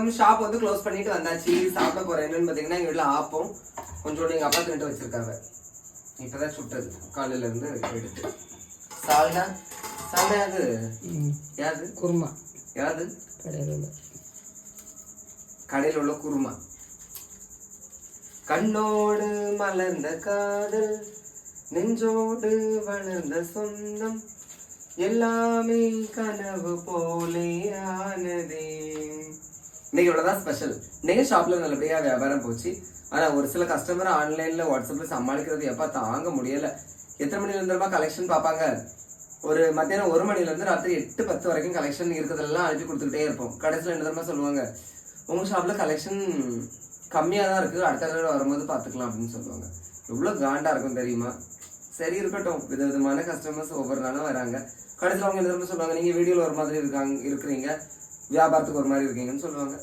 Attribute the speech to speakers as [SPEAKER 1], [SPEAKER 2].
[SPEAKER 1] வணக்கம். ஷாப் வந்து க்ளோஸ் பண்ணிட்டு வந்தாச்சு. சாப்பிட போறேன். என்னன்னு பாத்தீங்கன்னா எங்க வீட்டுல ஆப்பம் கொஞ்சோண்டு எங்க அப்பா தின்ட்டு வச்சிருக்காங்க. இப்பதான் சுட்டது காலையில இருந்து எடுத்து. சால்னா சால்னா யாது
[SPEAKER 2] குருமா
[SPEAKER 1] யாது கடையில் உள்ள குருமா. கண்ணோடு மலர்ந்த காதல் நெஞ்சோடு வளர்ந்த சொந்தம் எல்லாமே கனவு போலே ஆனதே. இன்னைக்கு இவ்வளவுதான் ஸ்பெஷல். இன்னைக்கு ஷாப்ல நல்லபடியா வியாபாரம் போச்சு. ஆனா ஒரு சில கஸ்டமர் ஆன்லைன்ல வாட்ஸ்அப்ல சமாளிக்கிறது எப்ப தாங்க முடியல. எத்தனை மணில இருந்து கலெக்ஷன் பார்ப்பாங்க? ஒரு மத்தியானம் 1 மணில இருந்து ராத்திரி 8-10 வரைக்கும் கலெக்ஷன் இருக்கிறதெல்லாம் அனுப்பி கொடுத்துக்கிட்டே இருப்போம். கடைசியில் என்ன தெரியுமா சொல்லுவாங்க, உங்க ஷாப்ல கலெக்ஷன் கம்மியா தான் இருக்கு, அடுத்த தடவை வரும்போது பாத்துக்கலாம் அப்படின்னு சொல்லுவாங்க. எவ்வளவு காண்டா இருக்கும் தெரியுமா? சரி இருக்கட்டும், விதவிதமான கஸ்டமர்ஸ் ஒவ்வொரு நாளும் வராங்க. கடைசியில் அவங்க என்ன தெரியுமா சொல்லுவாங்க, நீங்க வீடியோல ஒரு மாதிரி இருக்கிறீங்க, வியாபாரத்துக்கு ஒரு மாதிரி இருக்கீங்கன்னு சொல்லுவாங்க.